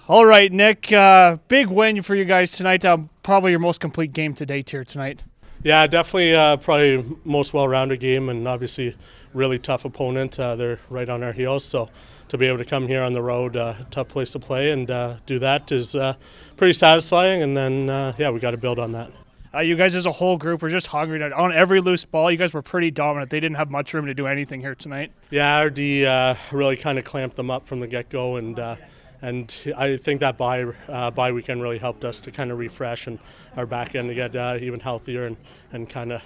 All right, Nick, big win for you guys tonight. Probably your most complete game to date here tonight. Yeah, definitely probably most well-rounded game, and obviously really tough opponent. They're right on our heels, so to be able to come here on the road, tough place to play, and do that is pretty satisfying. And then we got to build on that. You guys as a whole group were just hungry tonight. On every loose ball. You guys were pretty dominant. They didn't have much room to do anything here tonight. Yeah, our D really kind of clamped them up from the get-go, and I think that bye weekend really helped us to kind of refresh and our back end to get even healthier and kind of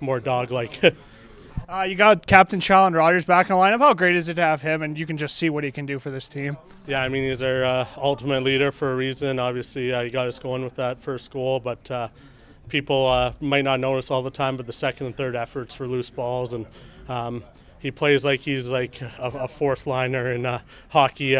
more dog-like. You got Captain Challen Rogers back in the lineup. How great is it to have him, and you can just see what he can do for this team? Yeah, I mean, he's our ultimate leader for a reason. Obviously, he got us going with that first goal, but people might not notice all the time, but the second and third efforts for loose balls, and he plays like he's like a fourth liner in hockey,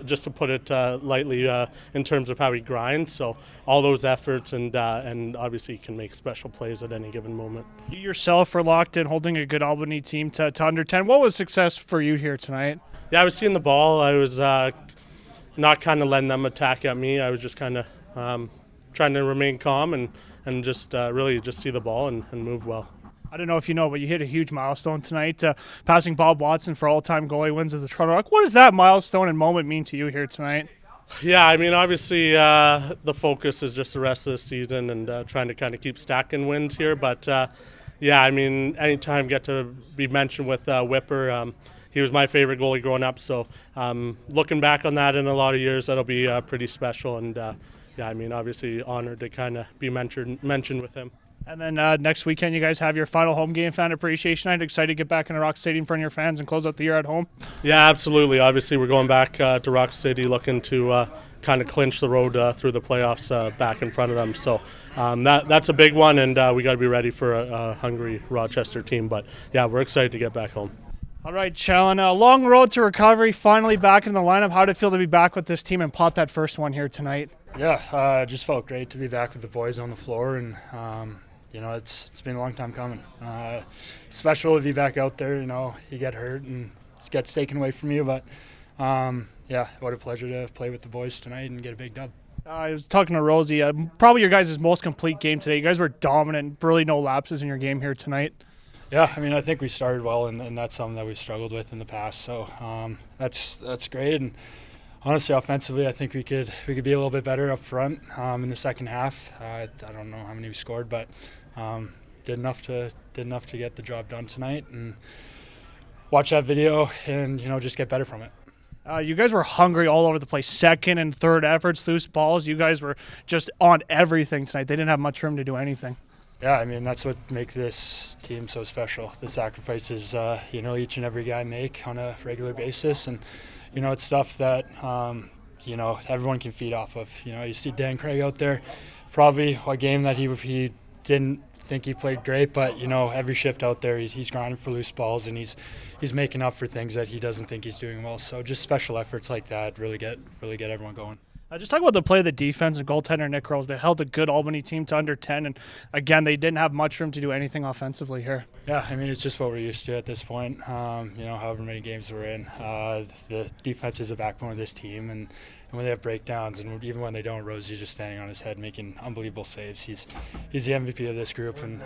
just to put it lightly, in terms of how he grinds. So all those efforts, and obviously he can make special plays at any given moment. You yourself were locked in holding a good Albany team to under 10. What was success for you here tonight? Yeah, I was seeing the ball. I was not kind of letting them attack at me. I was just kind of trying to remain calm and just really just see the ball and move well. I don't know if you know, but you hit a huge milestone tonight, passing Bob Watson for all-time goalie wins at the Toronto Rock. What does that milestone and moment mean to you here tonight? Yeah, I mean, obviously the focus is just the rest of the season and trying to kind of keep stacking wins here. But, yeah, I mean, anytime get to be mentioned with Whipper, he was my favorite goalie growing up. So looking back on that in a lot of years, that'll be pretty special. And, yeah, I mean, obviously honored to kind of be mentioned with him. And then next weekend, you guys have your final home game, fan appreciation night. Excited to get back into Rock City in front of your fans and close out the year at home? Yeah, absolutely. Obviously, we're going back to Rock City looking to kind of clinch the road through the playoffs back in front of them. So that's a big one, and we got to be ready for a hungry Rochester team. But, yeah, we're excited to get back home. All right, Challen, a long road to recovery, finally back in the lineup. How did it feel to be back with this team and pot that first one here tonight? Yeah, it just felt great to be back with the boys on the floor, and it's been a long time coming. Special to be back out there. You get hurt and it gets taken away from you, but what a pleasure to play with the boys tonight and get a big dub. I was talking to Rosie. Probably your guys' most complete game today. You guys were dominant, really no lapses in your game here tonight. Yeah, I mean, I think we started well, and that's something that we've struggled with in the past. So that's great. And honestly, offensively, I think we could be a little bit better up front in the second half. I don't know how many we scored, but did enough to get the job done tonight. And watch that video and just get better from it. You guys were hungry all over the place. Second and third efforts, loose balls. You guys were just on everything tonight. They didn't have much room to do anything. Yeah, I mean, that's what makes this team so special. The sacrifices, each and every guy make on a regular basis. And, it's stuff that, everyone can feed off of. You see Dan Craig out there, probably a game that he didn't think he played great, but, every shift out there, he's grinding for loose balls, and he's making up for things that he doesn't think he's doing well. So just special efforts like that really get everyone going. Just talk about the play of the defense and goaltender Nick Rose. They held a good Albany team to under 10, and again, they didn't have much room to do anything offensively here. Yeah, I mean, it's just what we're used to at this point. However many games we're in, the defense is the backbone of this team, and when they have breakdowns, and even when they don't, Rose is just standing on his head, making unbelievable saves. He's the MVP of this group, and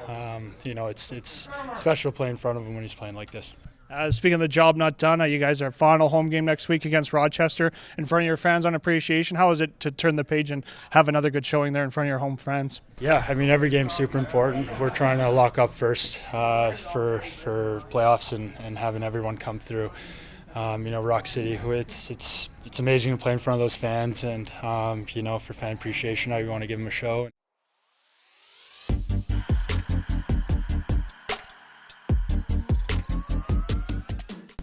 it's special to play in front of him when he's playing like this. Speaking of the job not done, you guys are final home game next week against Rochester in front of your fans on appreciation. How is it to turn the page and have another good showing there in front of your home fans? Yeah, I mean, every game's super important. We're trying to lock up first for playoffs and having everyone come through. Rock City, it's amazing to play in front of those fans, and for fan appreciation, I want to give them a show.